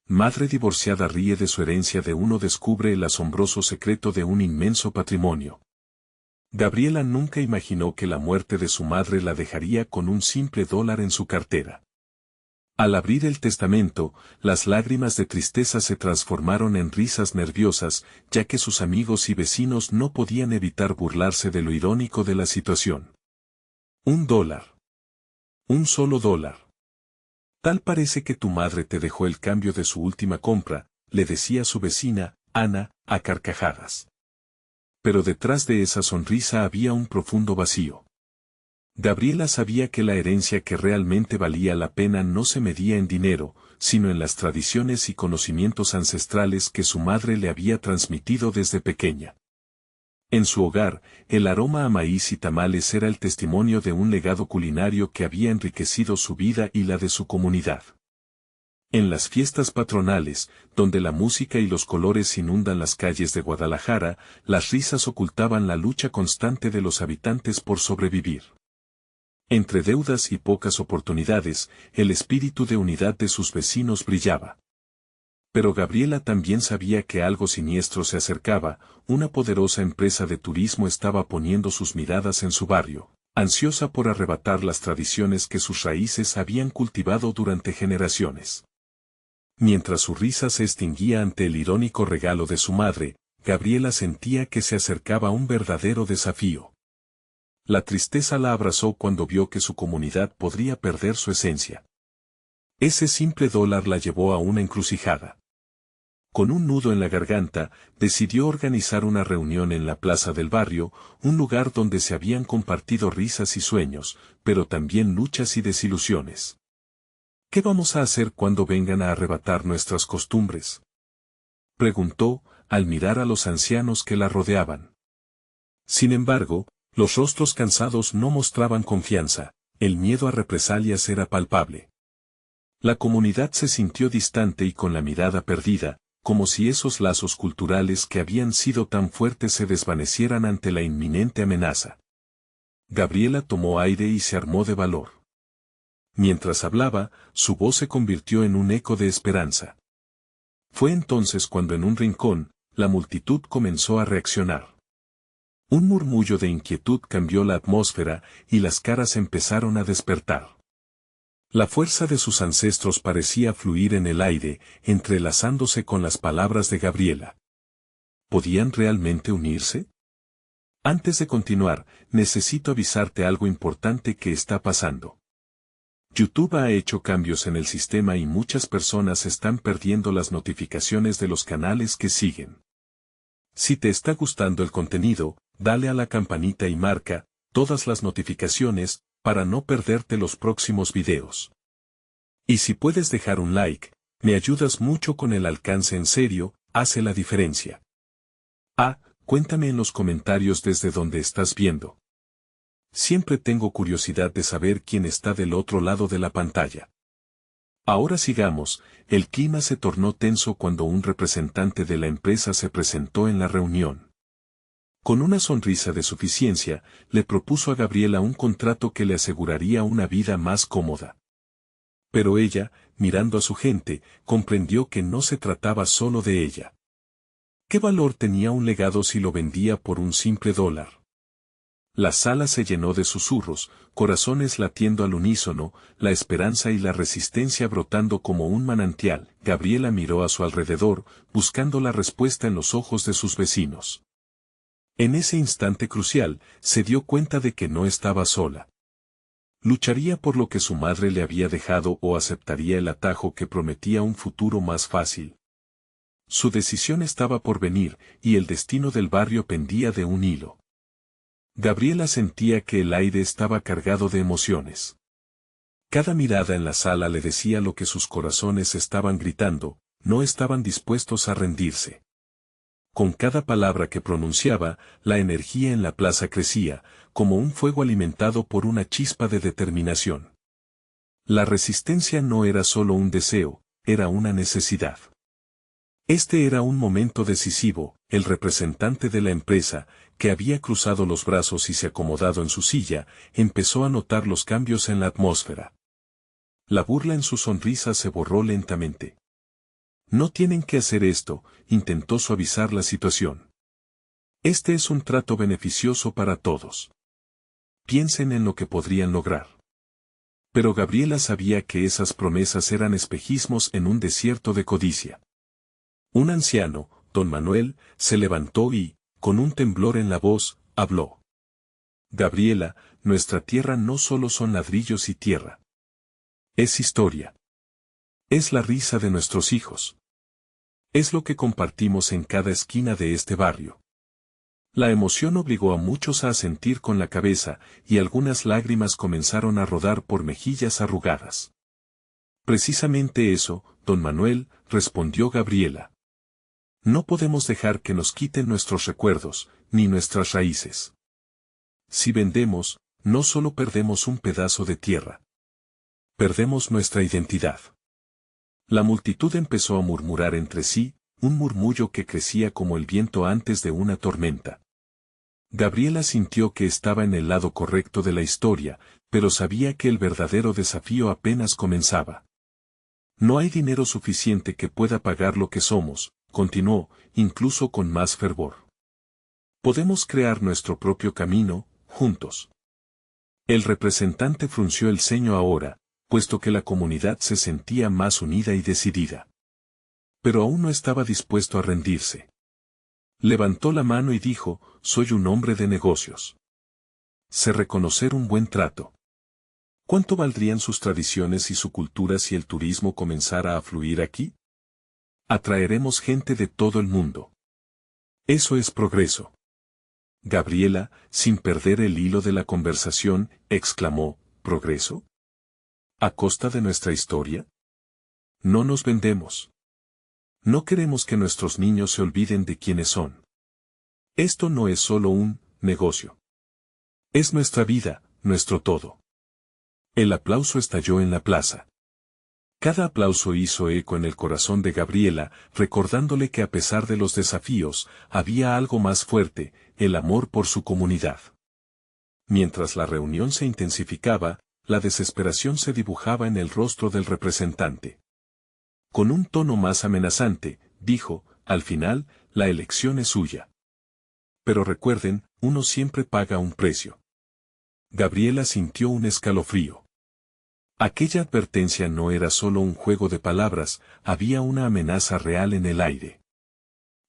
Madre divorciada ríe de su herencia de uno descubre el asombroso secreto de un inmenso patrimonio. Gabriela nunca imaginó que la muerte de su madre la dejaría con un simple dólar en su cartera. Al abrir el testamento, las lágrimas de tristeza se transformaron en risas nerviosas, ya que sus amigos y vecinos no podían evitar burlarse de lo irónico de la situación. $1. Un solo dólar. Tal parece que tu madre te dejó el cambio de su última compra, le decía su vecina, Ana, a carcajadas. Pero detrás de esa sonrisa había un profundo vacío. Gabriela sabía que la herencia que realmente valía la pena no se medía en dinero, sino en las tradiciones y conocimientos ancestrales que su madre le había transmitido desde pequeña. En su hogar, el aroma a maíz y tamales era el testimonio de un legado culinario que había enriquecido su vida y la de su comunidad. En las fiestas patronales, donde la música y los colores inundan las calles de Guadalajara, las risas ocultaban la lucha constante de los habitantes por sobrevivir. Entre deudas y pocas oportunidades, el espíritu de unidad de sus vecinos brillaba. Pero Gabriela también sabía que algo siniestro se acercaba, una poderosa empresa de turismo estaba poniendo sus miradas en su barrio, ansiosa por arrebatar las tradiciones que sus raíces habían cultivado durante generaciones. Mientras su risa se extinguía ante el irónico regalo de su madre, Gabriela sentía que se acercaba un verdadero desafío. La tristeza la abrazó cuando vio que su comunidad podría perder su esencia. Ese simple dólar la llevó a una encrucijada. Con un nudo en la garganta, decidió organizar una reunión en la plaza del barrio, un lugar donde se habían compartido risas y sueños, pero también luchas y desilusiones. ¿Qué vamos a hacer cuando vengan a arrebatar nuestras costumbres?, preguntó, al mirar a los ancianos que la rodeaban. Sin embargo, los rostros cansados no mostraban confianza, el miedo a represalias era palpable. La comunidad se sintió distante y con la mirada perdida, como si esos lazos culturales que habían sido tan fuertes se desvanecieran ante la inminente amenaza. Gabriela tomó aire y se armó de valor. Mientras hablaba, su voz se convirtió en un eco de esperanza. Fue entonces cuando en un rincón, la multitud comenzó a reaccionar. Un murmullo de inquietud cambió la atmósfera y las caras empezaron a despertar. La fuerza de sus ancestros parecía fluir en el aire, entrelazándose con las palabras de Gabriela. ¿Podían realmente unirse? Antes de continuar, necesito avisarte algo importante que está pasando. YouTube ha hecho cambios en el sistema y muchas personas están perdiendo las notificaciones de los canales que siguen. Si te está gustando el contenido, dale a la campanita y marca todas las notificaciones para no perderte los próximos videos. Y si puedes dejar un like, me ayudas mucho con el alcance, en serio, hace la diferencia. Cuéntame en los comentarios desde donde estás viendo. Siempre tengo curiosidad de saber quién está del otro lado de la pantalla. Ahora sigamos, el clima se tornó tenso cuando un representante de la empresa se presentó en la reunión. Con una sonrisa de suficiencia, le propuso a Gabriela un contrato que le aseguraría una vida más cómoda. Pero ella, mirando a su gente, comprendió que no se trataba solo de ella. ¿Qué valor tenía un legado si lo vendía por un simple dólar? La sala se llenó de susurros, corazones latiendo al unísono, la esperanza y la resistencia brotando como un manantial. Gabriela miró a su alrededor, buscando la respuesta en los ojos de sus vecinos. En ese instante crucial, se dio cuenta de que no estaba sola. ¿Lucharía por lo que su madre le había dejado o aceptaría el atajo que prometía un futuro más fácil? Su decisión estaba por venir, y el destino del barrio pendía de un hilo. Gabriela sentía que el aire estaba cargado de emociones. Cada mirada en la sala le decía lo que sus corazones estaban gritando, no estaban dispuestos a rendirse. Con cada palabra que pronunciaba, la energía en la plaza crecía, como un fuego alimentado por una chispa de determinación. La resistencia no era solo un deseo, era una necesidad. Este era un momento decisivo. El representante de la empresa, que había cruzado los brazos y se acomodado en su silla, empezó a notar los cambios en la atmósfera. La burla en su sonrisa se borró lentamente. No tienen que hacer esto, intentó suavizar la situación. Este es un trato beneficioso para todos. Piensen en lo que podrían lograr. Pero Gabriela sabía que esas promesas eran espejismos en un desierto de codicia. Un anciano, don Manuel, se levantó y, con un temblor en la voz, habló. Gabriela, nuestra tierra no solo son ladrillos y tierra. Es historia. Es la risa de nuestros hijos. Es lo que compartimos en cada esquina de este barrio. La emoción obligó a muchos a asentir con la cabeza, y algunas lágrimas comenzaron a rodar por mejillas arrugadas. Precisamente eso, don Manuel, respondió Gabriela. No podemos dejar que nos quiten nuestros recuerdos, ni nuestras raíces. Si vendemos, no solo perdemos un pedazo de tierra. Perdemos nuestra identidad. La multitud empezó a murmurar entre sí, un murmullo que crecía como el viento antes de una tormenta. Gabriela sintió que estaba en el lado correcto de la historia, pero sabía que el verdadero desafío apenas comenzaba. No hay dinero suficiente que pueda pagar lo que somos, continuó, incluso con más fervor. Podemos crear nuestro propio camino, juntos. El representante frunció el ceño ahora, puesto que la comunidad se sentía más unida y decidida. Pero aún no estaba dispuesto a rendirse. Levantó la mano y dijo, soy un hombre de negocios. Sé reconocer un buen trato. ¿Cuánto valdrían sus tradiciones y su cultura si el turismo comenzara a fluir aquí? Atraeremos gente de todo el mundo. Eso es progreso. Gabriela, sin perder el hilo de la conversación, exclamó, ¿progreso? ¿A costa de nuestra historia? No nos vendemos. No queremos que nuestros niños se olviden de quiénes son. Esto no es solo un negocio. Es nuestra vida, nuestro todo. El aplauso estalló en la plaza. Cada aplauso hizo eco en el corazón de Gabriela, recordándole que a pesar de los desafíos, había algo más fuerte, el amor por su comunidad. Mientras la reunión se intensificaba, la desesperación se dibujaba en el rostro del representante. Con un tono más amenazante, dijo, al final, la elección es suya. Pero recuerden, uno siempre paga un precio. Gabriela sintió un escalofrío. Aquella advertencia no era solo un juego de palabras, había una amenaza real en el aire.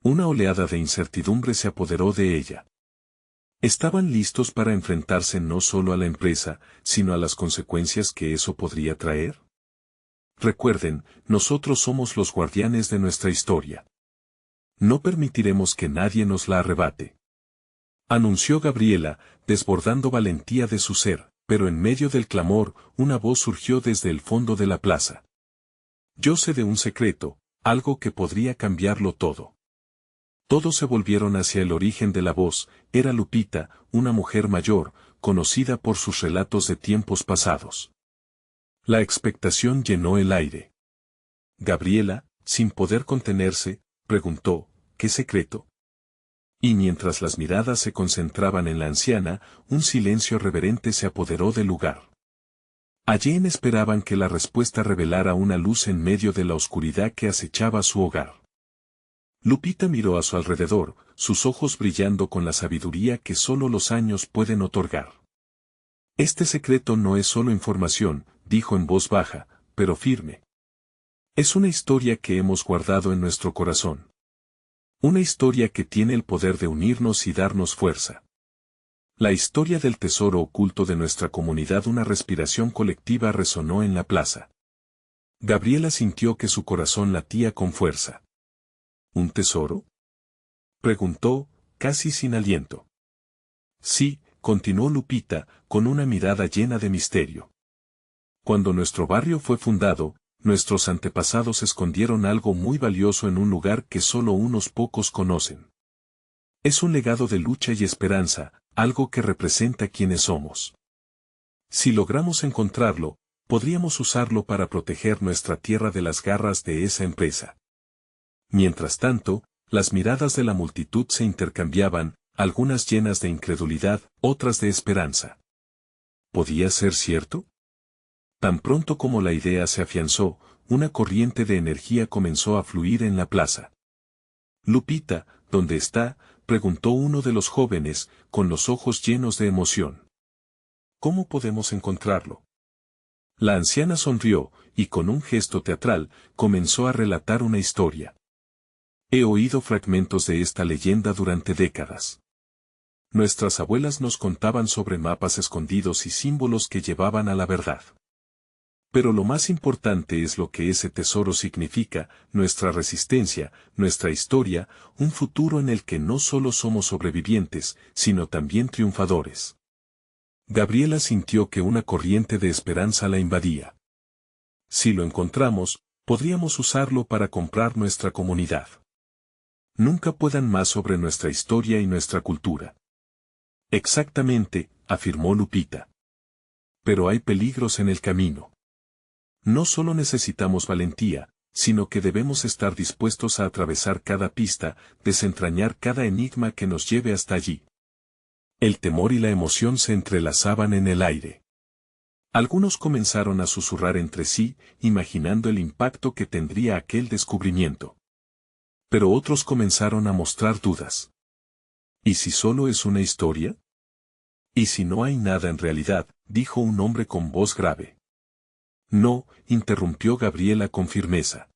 Una oleada de incertidumbre se apoderó de ella. Estaban listos para enfrentarse no solo a la empresa, sino a las consecuencias que eso podría traer. Recuerden, nosotros somos los guardianes de nuestra historia. No permitiremos que nadie nos la arrebate. Anunció Gabriela, desbordando valentía de su ser, pero en medio del clamor, una voz surgió desde el fondo de la plaza. Yo sé de un secreto, algo que podría cambiarlo todo. Todos se volvieron hacia el origen de la voz, era Lupita, una mujer mayor, conocida por sus relatos de tiempos pasados. La expectación llenó el aire. Gabriela, sin poder contenerse, preguntó, ¿qué secreto? Y mientras las miradas se concentraban en la anciana, un silencio reverente se apoderó del lugar. Allí esperaban que la respuesta revelara una luz en medio de la oscuridad que acechaba su hogar. Lupita miró a su alrededor, sus ojos brillando con la sabiduría que solo los años pueden otorgar. Este secreto no es solo información, dijo en voz baja, pero firme. Es una historia que hemos guardado en nuestro corazón. Una historia que tiene el poder de unirnos y darnos fuerza. La historia del tesoro oculto de nuestra comunidad. Una respiración colectiva resonó en la plaza. Gabriela sintió que su corazón latía con fuerza. ¿Un tesoro? Preguntó, casi sin aliento. Sí, continuó Lupita, con una mirada llena de misterio. Cuando nuestro barrio fue fundado, nuestros antepasados escondieron algo muy valioso en un lugar que solo unos pocos conocen. Es un legado de lucha y esperanza, algo que representa quiénes somos. Si logramos encontrarlo, podríamos usarlo para proteger nuestra tierra de las garras de esa empresa. Mientras tanto, las miradas de la multitud se intercambiaban, algunas llenas de incredulidad, otras de esperanza. ¿Podía ser cierto? Tan pronto como la idea se afianzó, una corriente de energía comenzó a fluir en la plaza. Lupita, ¿dónde está?, preguntó uno de los jóvenes, con los ojos llenos de emoción. ¿Cómo podemos encontrarlo? La anciana sonrió, y con un gesto teatral, comenzó a relatar una historia. He oído fragmentos de esta leyenda durante décadas. Nuestras abuelas nos contaban sobre mapas escondidos y símbolos que llevaban a la verdad. Pero lo más importante es lo que ese tesoro significa, nuestra resistencia, nuestra historia, un futuro en el que no solo somos sobrevivientes, sino también triunfadores. Gabriela sintió que una corriente de esperanza la invadía. Si lo encontramos, podríamos usarlo para comprar nuestra comunidad. Nunca puedan más sobre nuestra historia y nuestra cultura. Exactamente, afirmó Lupita. Pero hay peligros en el camino. No solo necesitamos valentía, sino que debemos estar dispuestos a atravesar cada pista, desentrañar cada enigma que nos lleve hasta allí. El temor y la emoción se entrelazaban en el aire. Algunos comenzaron a susurrar entre sí, imaginando el impacto que tendría aquel descubrimiento. Pero otros comenzaron a mostrar dudas. ¿Y si solo es una historia? ¿Y si no hay nada en realidad?, dijo un hombre con voz grave. No, interrumpió Gabriela con firmeza.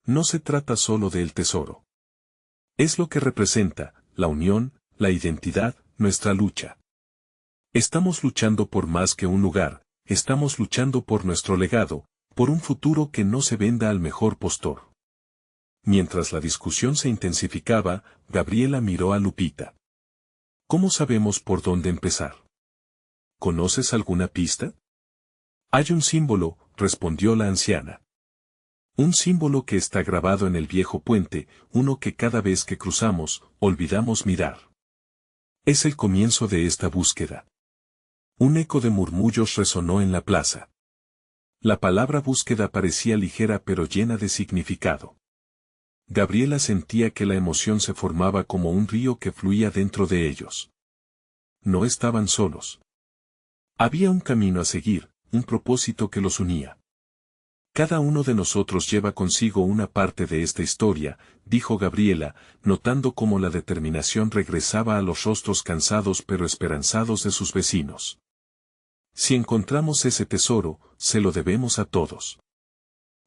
No se trata solo del tesoro. Es lo que representa, la unión, la identidad, nuestra lucha. Estamos luchando por más que un lugar, estamos luchando por nuestro legado, por un futuro que no se venda al mejor postor. Mientras la discusión se intensificaba, Gabriela miró a Lupita. ¿Cómo sabemos por dónde empezar? ¿Conoces alguna pista? Hay un símbolo, respondió la anciana. Un símbolo que está grabado en el viejo puente, uno que cada vez que cruzamos, olvidamos mirar. Es el comienzo de esta búsqueda. Un eco de murmullos resonó en la plaza. La palabra búsqueda parecía ligera pero llena de significado. Gabriela sentía que la emoción se formaba como un río que fluía dentro de ellos. No estaban solos. Había un camino a seguir, un propósito que los unía. Cada uno de nosotros lleva consigo una parte de esta historia, dijo Gabriela, notando cómo la determinación regresaba a los rostros cansados pero esperanzados de sus vecinos. Si encontramos ese tesoro, se lo debemos a todos.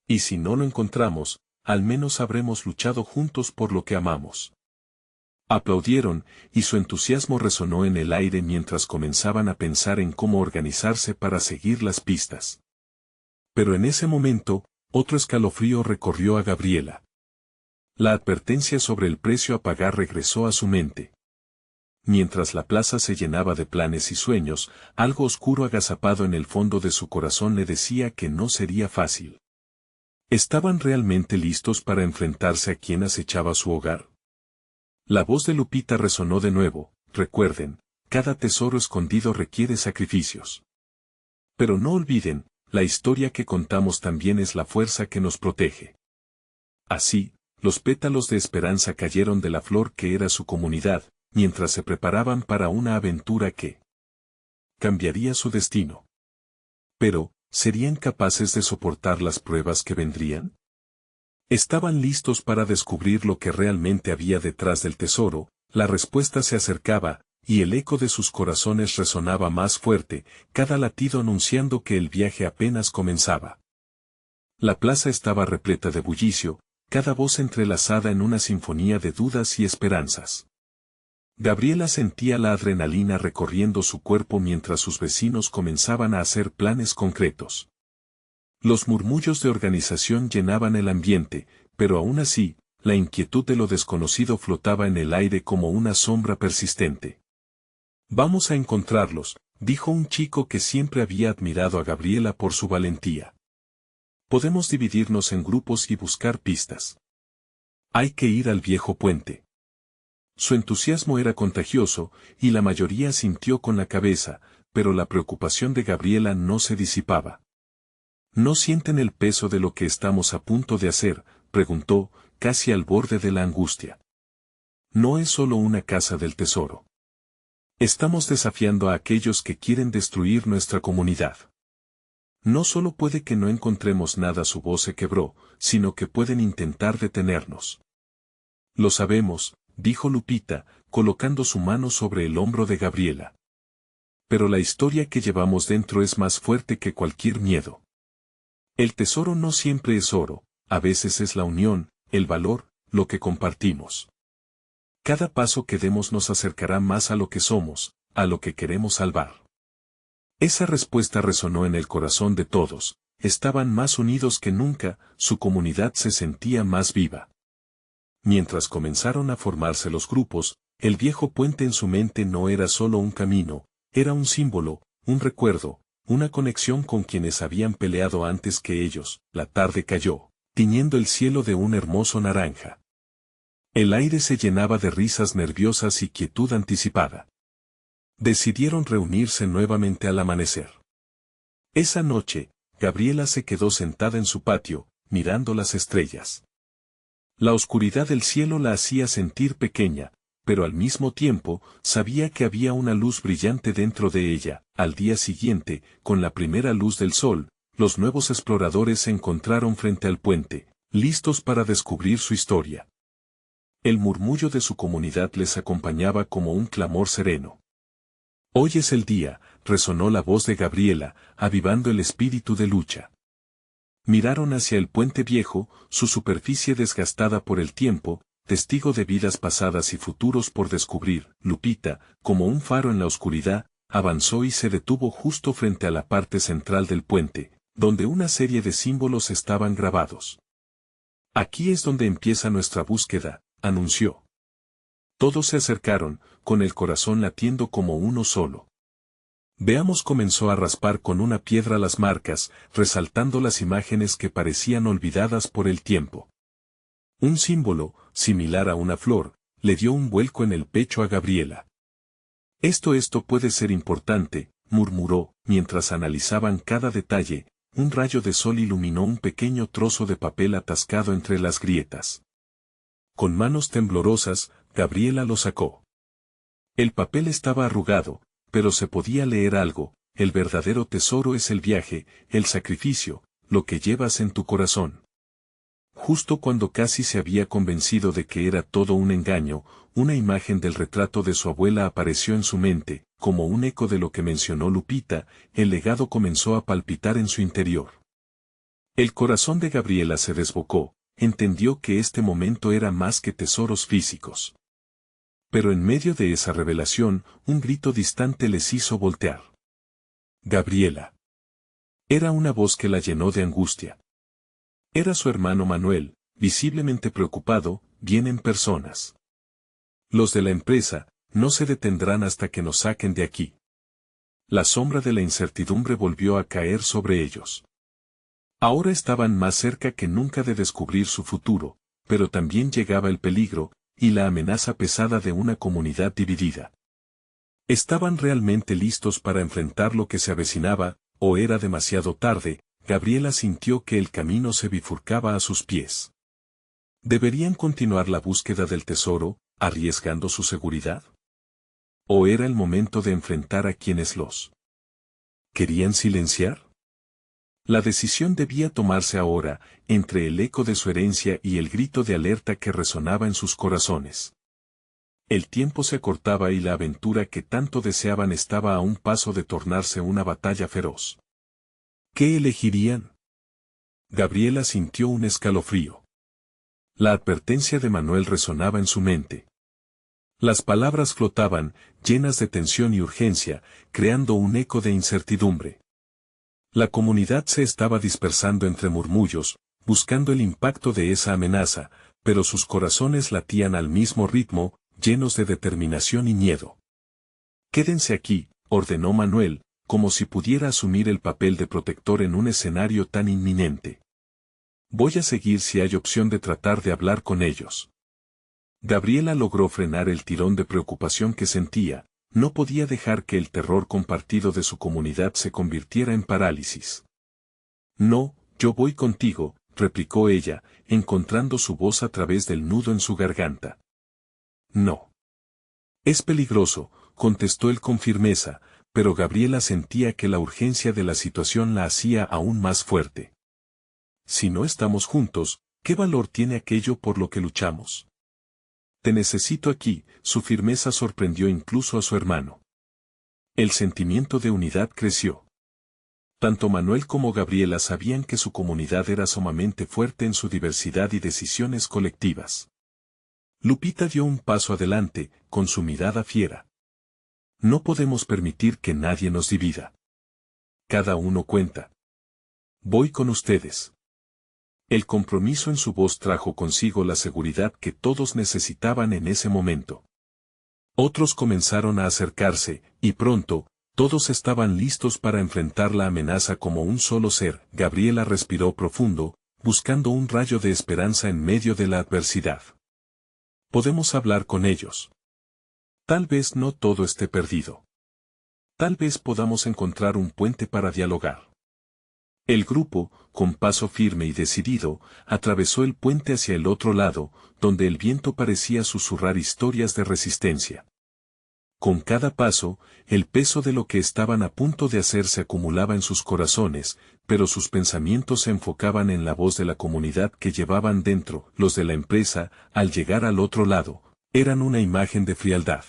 Y si no lo encontramos, al menos habremos luchado juntos por lo que amamos. Aplaudieron, y su entusiasmo resonó en el aire mientras comenzaban a pensar en cómo organizarse para seguir las pistas. Pero en ese momento, otro escalofrío recorrió a Gabriela. La advertencia sobre el precio a pagar regresó a su mente. Mientras la plaza se llenaba de planes y sueños, algo oscuro agazapado en el fondo de su corazón le decía que no sería fácil. ¿Estaban realmente listos para enfrentarse a quien acechaba su hogar? La voz de Lupita resonó de nuevo. Recuerden, cada tesoro escondido requiere sacrificios. Pero no olviden, la historia que contamos también es la fuerza que nos protege. Así, los pétalos de esperanza cayeron de la flor que era su comunidad, mientras se preparaban para una aventura que cambiaría su destino. Pero, ¿serían capaces de soportar las pruebas que vendrían? ¿Estaban listos para descubrir lo que realmente había detrás del tesoro? La respuesta se acercaba, y el eco de sus corazones resonaba más fuerte, cada latido anunciando que el viaje apenas comenzaba. La plaza estaba repleta de bullicio, cada voz entrelazada en una sinfonía de dudas y esperanzas. Gabriela sentía la adrenalina recorriendo su cuerpo mientras sus vecinos comenzaban a hacer planes concretos. Los murmullos de organización llenaban el ambiente, pero aún así, la inquietud de lo desconocido flotaba en el aire como una sombra persistente. Vamos a encontrarlos, dijo un chico que siempre había admirado a Gabriela por su valentía. Podemos dividirnos en grupos y buscar pistas. Hay que ir al viejo puente. Su entusiasmo era contagioso, y la mayoría sintió con la cabeza, pero la preocupación de Gabriela no se disipaba. ¿No sienten el peso de lo que estamos a punto de hacer?, preguntó, casi al borde de la angustia. No es solo una casa del tesoro. Estamos desafiando a aquellos que quieren destruir nuestra comunidad. No solo puede que no encontremos nada, su voz se quebró, sino que pueden intentar detenernos. Lo sabemos, dijo Lupita, colocando su mano sobre el hombro de Gabriela. Pero la historia que llevamos dentro es más fuerte que cualquier miedo. El tesoro no siempre es oro, a veces es la unión, el valor, lo que compartimos. Cada paso que demos nos acercará más a lo que somos, a lo que queremos salvar. Esa respuesta resonó en el corazón de todos, estaban más unidos que nunca, su comunidad se sentía más viva. Mientras comenzaron a formarse los grupos, el viejo puente en su mente no era solo un camino, era un símbolo, un recuerdo, una conexión con quienes habían peleado antes que ellos. La tarde cayó, tiñendo el cielo de un hermoso naranja. El aire se llenaba de risas nerviosas y quietud anticipada. Decidieron reunirse nuevamente al amanecer. Esa noche, Gabriela se quedó sentada en su patio, mirando las estrellas. La oscuridad del cielo la hacía sentir pequeña, pero al mismo tiempo, sabía que había una luz brillante dentro de ella. Al día siguiente, con la primera luz del sol, los nuevos exploradores se encontraron frente al puente, listos para descubrir su historia. El murmullo de su comunidad les acompañaba como un clamor sereno. Hoy es el día, resonó la voz de Gabriela, avivando el espíritu de lucha. Miraron hacia el puente viejo, su superficie desgastada por el tiempo, testigo de vidas pasadas y futuros por descubrir. Lupita, como un faro en la oscuridad, avanzó y se detuvo justo frente a la parte central del puente, donde una serie de símbolos estaban grabados. Aquí es donde empieza nuestra búsqueda, anunció. Todos se acercaron, con el corazón latiendo como uno solo. Veamos, comenzó a raspar con una piedra las marcas, resaltando las imágenes que parecían olvidadas por el tiempo. Un símbolo, similar a una flor, le dio un vuelco en el pecho a Gabriela. Esto puede ser importante, murmuró, mientras analizaban cada detalle. Un rayo de sol iluminó un pequeño trozo de papel atascado entre las grietas. Con manos temblorosas, Gabriela lo sacó. El papel estaba arrugado, pero se podía leer algo. El verdadero tesoro es el viaje, el sacrificio, lo que llevas en tu corazón. Justo cuando casi se había convencido de que era todo un engaño, una imagen del retrato de su abuela apareció en su mente, como un eco de lo que mencionó Lupita. El legado comenzó a palpitar en su interior. El corazón de Gabriela se desbocó, entendió que este momento era más que tesoros físicos. Pero en medio de esa revelación, un grito distante les hizo voltear. Gabriela. Era una voz que la llenó de angustia. Era su hermano Manuel, visiblemente preocupado. Vienen personas. Los de la empresa, no se detendrán hasta que nos saquen de aquí. La sombra de la incertidumbre volvió a caer sobre ellos. Ahora estaban más cerca que nunca de descubrir su futuro, pero también llegaba el peligro, y la amenaza pesada de una comunidad dividida. ¿Estaban realmente listos para enfrentar lo que se avecinaba, o era demasiado tarde? Gabriela sintió que el camino se bifurcaba a sus pies. ¿Deberían continuar la búsqueda del tesoro, arriesgando su seguridad? ¿O era el momento de enfrentar a quienes los querían silenciar? La decisión debía tomarse ahora, entre el eco de su herencia y el grito de alerta que resonaba en sus corazones. El tiempo se acortaba y la aventura que tanto deseaban estaba a un paso de tornarse una batalla feroz. ¿Qué elegirían? Gabriela sintió un escalofrío. La advertencia de Manuel resonaba en su mente. Las palabras flotaban, llenas de tensión y urgencia, creando un eco de incertidumbre. La comunidad se estaba dispersando entre murmullos, buscando el impacto de esa amenaza, pero sus corazones latían al mismo ritmo, llenos de determinación y miedo. Quédense aquí, ordenó Manuel, como si pudiera asumir el papel de protector en un escenario tan inminente. Voy a seguir si hay opción de tratar de hablar con ellos. Gabriela logró frenar el tirón de preocupación que sentía. No podía dejar que el terror compartido de su comunidad se convirtiera en parálisis. No, yo voy contigo, replicó ella, encontrando su voz a través del nudo en su garganta. No. Es peligroso, contestó él con firmeza, pero Gabriela sentía que la urgencia de la situación la hacía aún más fuerte. Si no estamos juntos, ¿qué valor tiene aquello por lo que luchamos? Te necesito aquí, su firmeza sorprendió incluso a su hermano. El sentimiento de unidad creció. Tanto Manuel como Gabriela sabían que su comunidad era sumamente fuerte en su diversidad y decisiones colectivas. Lupita dio un paso adelante, con su mirada fiera. No podemos permitir que nadie nos divida. Cada uno cuenta. Voy con ustedes. El compromiso en su voz trajo consigo la seguridad que todos necesitaban en ese momento. Otros comenzaron a acercarse, y pronto, todos estaban listos para enfrentar la amenaza como un solo ser. Gabriela respiró profundo, buscando un rayo de esperanza en medio de la adversidad. Podemos hablar con ellos. Tal vez no todo esté perdido. Tal vez podamos encontrar un puente para dialogar. El grupo, con paso firme y decidido, atravesó el puente hacia el otro lado, donde el viento parecía susurrar historias de resistencia. Con cada paso, el peso de lo que estaban a punto de hacer se acumulaba en sus corazones, pero sus pensamientos se enfocaban en la voz de la comunidad que llevaban dentro. Los de la empresa, al llegar al otro lado, eran una imagen de frialdad.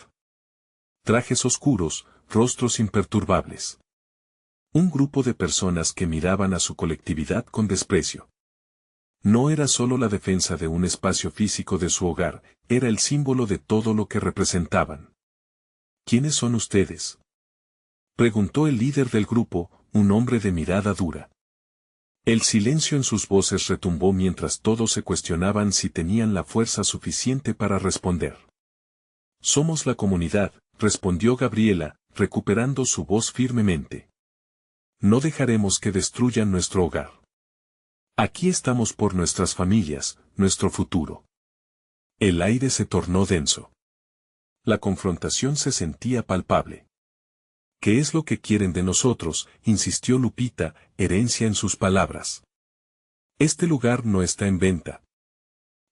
Trajes oscuros, rostros imperturbables. Un grupo de personas que miraban a su colectividad con desprecio. No era solo la defensa de un espacio físico de su hogar, era el símbolo de todo lo que representaban. ¿Quiénes son ustedes?, preguntó el líder del grupo, un hombre de mirada dura. El silencio en sus voces retumbó mientras todos se cuestionaban si tenían la fuerza suficiente para responder. Somos la comunidad, respondió Gabriela, recuperando su voz firmemente. No dejaremos que destruyan nuestro hogar. Aquí estamos por nuestras familias, nuestro futuro. El aire se tornó denso. La confrontación se sentía palpable. ¿Qué es lo que quieren de nosotros?, insistió Lupita, herencia en sus palabras. Este lugar no está en venta.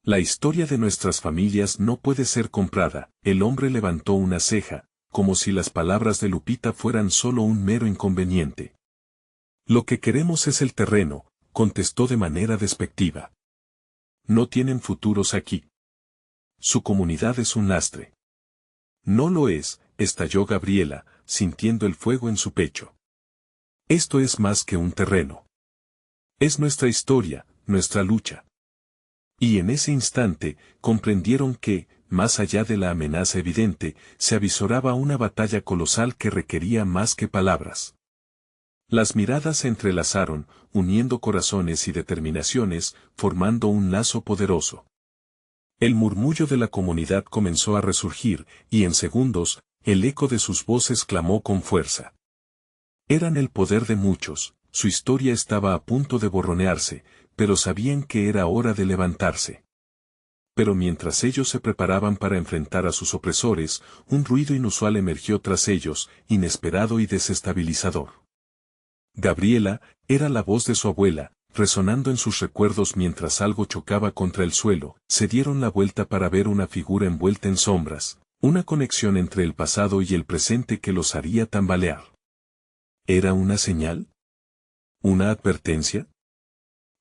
La historia de nuestras familias no puede ser comprada. El hombre levantó una ceja, como si las palabras de Lupita fueran solo un mero inconveniente. Lo que queremos es el terreno, contestó de manera despectiva. No tienen futuros aquí. Su comunidad es un lastre. No lo es, estalló Gabriela, sintiendo el fuego en su pecho. Esto es más que un terreno. Es nuestra historia, nuestra lucha. Y en ese instante, comprendieron que, más allá de la amenaza evidente, se avisoraba una batalla colosal que requería más que palabras. Las miradas se entrelazaron, uniendo corazones y determinaciones, formando un lazo poderoso. El murmullo de la comunidad comenzó a resurgir, y en segundos, el eco de sus voces clamó con fuerza. Eran el poder de muchos, su historia estaba a punto de borronearse, pero sabían que era hora de levantarse. Pero mientras ellos se preparaban para enfrentar a sus opresores, un ruido inusual emergió tras ellos, inesperado y desestabilizador. Gabriela, era la voz de su abuela, resonando en sus recuerdos mientras algo chocaba contra el suelo. Se dieron la vuelta para ver una figura envuelta en sombras, una conexión entre el pasado y el presente que los haría tambalear. ¿Era una señal? ¿Una advertencia?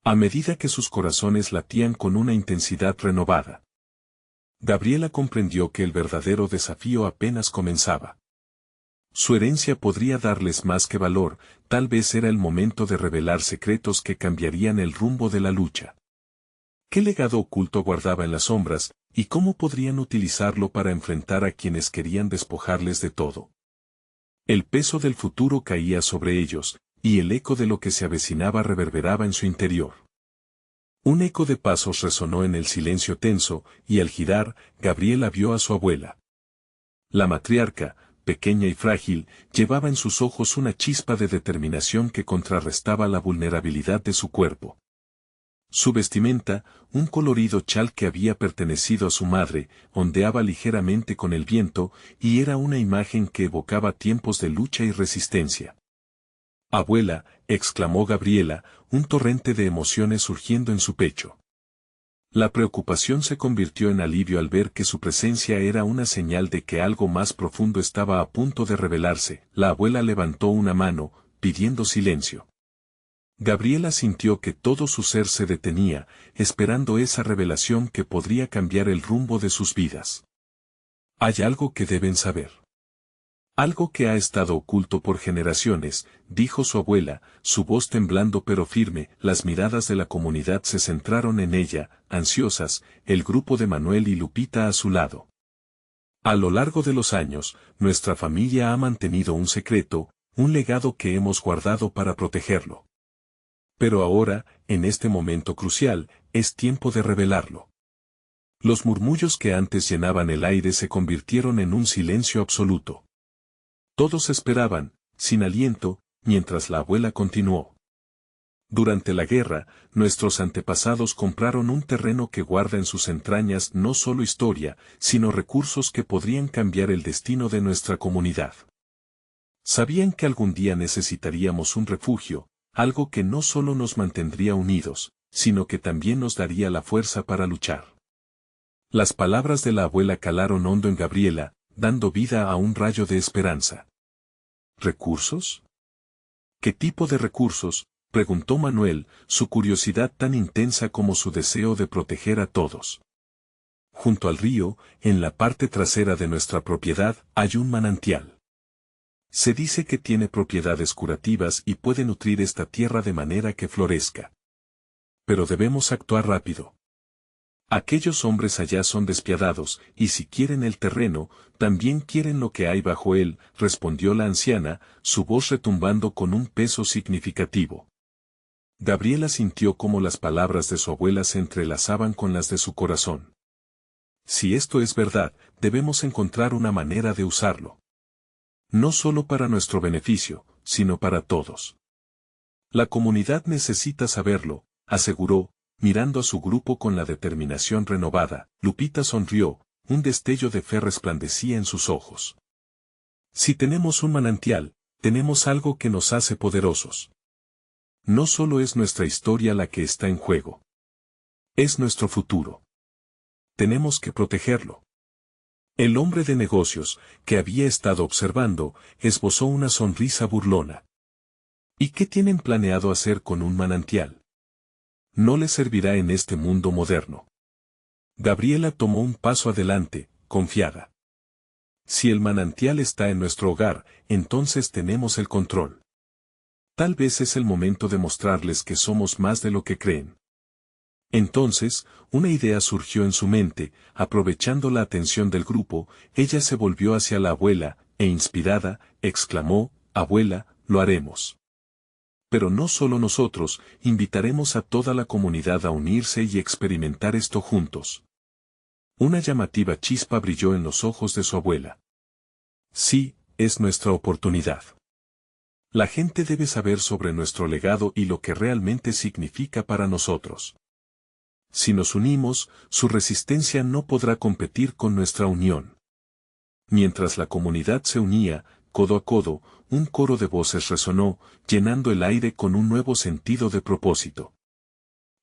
A medida que sus corazones latían con una intensidad renovada, Gabriela comprendió que el verdadero desafío apenas comenzaba. Su herencia podría darles más que valor, tal vez era el momento de revelar secretos que cambiarían el rumbo de la lucha. ¿Qué legado oculto guardaba en las sombras, y cómo podrían utilizarlo para enfrentar a quienes querían despojarles de todo? El peso del futuro caía sobre ellos, y el eco de lo que se avecinaba reverberaba en su interior. Un eco de pasos resonó en el silencio tenso, y al girar, Gabriela vio a su abuela. La matriarca, pequeña y frágil, llevaba en sus ojos una chispa de determinación que contrarrestaba la vulnerabilidad de su cuerpo. Su vestimenta, un colorido chal que había pertenecido a su madre, ondeaba ligeramente con el viento, y era una imagen que evocaba tiempos de lucha y resistencia. «Abuela», exclamó Gabriela, un torrente de emociones surgiendo en su pecho. La preocupación se convirtió en alivio al ver que su presencia era una señal de que algo más profundo estaba a punto de revelarse. La abuela levantó una mano, pidiendo silencio. Gabriela sintió que todo su ser se detenía, esperando esa revelación que podría cambiar el rumbo de sus vidas. Hay algo que deben saber. Algo que ha estado oculto por generaciones, dijo su abuela, su voz temblando pero firme. Las miradas de la comunidad se centraron en ella, ansiosas, el grupo de Manuel y Lupita a su lado. A lo largo de los años, nuestra familia ha mantenido un secreto, un legado que hemos guardado para protegerlo. Pero ahora, en este momento crucial, es tiempo de revelarlo. Los murmullos que antes llenaban el aire se convirtieron en un silencio absoluto. Todos esperaban, sin aliento, mientras la abuela continuó. Durante la guerra, nuestros antepasados compraron un terreno que guarda en sus entrañas no solo historia, sino recursos que podrían cambiar el destino de nuestra comunidad. Sabían que algún día necesitaríamos un refugio, algo que no solo nos mantendría unidos, sino que también nos daría la fuerza para luchar. Las palabras de la abuela calaron hondo en Gabriela, dando vida a un rayo de esperanza. ¿Recursos? ¿Qué tipo de recursos?, preguntó Manuel, su curiosidad tan intensa como su deseo de proteger a todos. Junto al río, en la parte trasera de nuestra propiedad, hay un manantial. Se dice que tiene propiedades curativas y puede nutrir esta tierra de manera que florezca. Pero debemos actuar rápido. Aquellos hombres allá son despiadados, y si quieren el terreno, también quieren lo que hay bajo él, respondió la anciana, su voz retumbando con un peso significativo. Gabriela sintió cómo las palabras de su abuela se entrelazaban con las de su corazón. Si esto es verdad, debemos encontrar una manera de usarlo. No solo para nuestro beneficio, sino para todos. La comunidad necesita saberlo, aseguró, mirando a su grupo con la determinación renovada. Lupita sonrió, un destello de fe resplandecía en sus ojos. Si tenemos un manantial, tenemos algo que nos hace poderosos. No solo es nuestra historia la que está en juego. Es nuestro futuro. Tenemos que protegerlo. El hombre de negocios, que había estado observando, esbozó una sonrisa burlona. ¿Y qué tienen planeado hacer con un manantial? No les servirá en este mundo moderno. Gabriela tomó un paso adelante, confiada. Si el manantial está en nuestro hogar, entonces tenemos el control. Tal vez es el momento de mostrarles que somos más de lo que creen. Entonces, una idea surgió en su mente, aprovechando la atención del grupo, ella se volvió hacia la abuela, e inspirada, exclamó, «Abuela, lo haremos». Pero no solo nosotros, invitaremos a toda la comunidad a unirse y experimentar esto juntos. Una llamativa chispa brilló en los ojos de su abuela. Sí, es nuestra oportunidad. La gente debe saber sobre nuestro legado y lo que realmente significa para nosotros. Si nos unimos, su resistencia no podrá competir con nuestra unión. Mientras la comunidad se unía, codo a codo, un coro de voces resonó, llenando el aire con un nuevo sentido de propósito.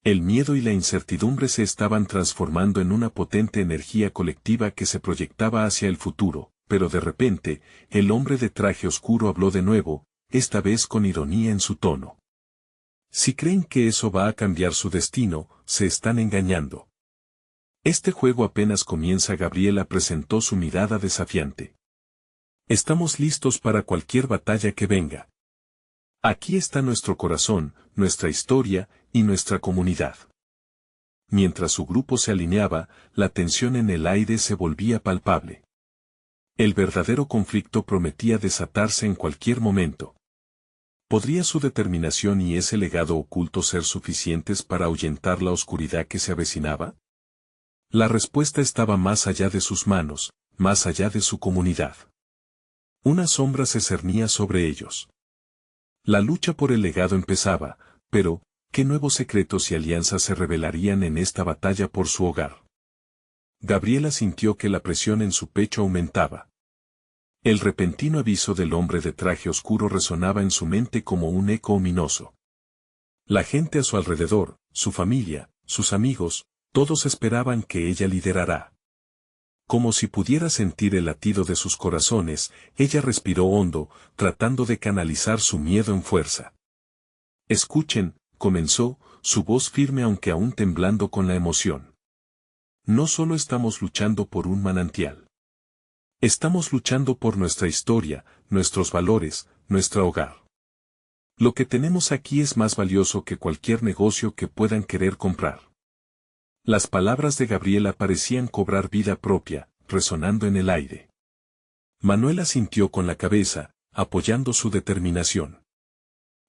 El miedo y la incertidumbre se estaban transformando en una potente energía colectiva que se proyectaba hacia el futuro, pero de repente, el hombre de traje oscuro habló de nuevo, esta vez con ironía en su tono. Si creen que eso va a cambiar su destino, se están engañando. Este juego apenas comienza. Gabriela presentó su mirada desafiante. Estamos listos para cualquier batalla que venga. Aquí está nuestro corazón, nuestra historia, y nuestra comunidad. Mientras su grupo se alineaba, la tensión en el aire se volvía palpable. El verdadero conflicto prometía desatarse en cualquier momento. ¿Podría su determinación y ese legado oculto ser suficientes para ahuyentar la oscuridad que se avecinaba? La respuesta estaba más allá de sus manos, más allá de su comunidad. Una sombra se cernía sobre ellos. La lucha por el legado empezaba, pero, ¿qué nuevos secretos y alianzas se revelarían en esta batalla por su hogar? Gabriela sintió que la presión en su pecho aumentaba. El repentino aviso del hombre de traje oscuro resonaba en su mente como un eco ominoso. La gente a su alrededor, su familia, sus amigos, Todos esperaban que ella liderara. Como si pudiera sentir el latido de sus corazones, ella respiró hondo, tratando de canalizar su miedo en fuerza. Escuchen, comenzó, su voz firme aunque aún temblando con la emoción. No solo estamos luchando por un manantial. Estamos luchando por nuestra historia, nuestros valores, nuestro hogar. Lo que tenemos aquí es más valioso que cualquier negocio que puedan querer comprar. Las palabras de Gabriela parecían cobrar vida propia, resonando en el aire. Manuel asintió con la cabeza, apoyando su determinación.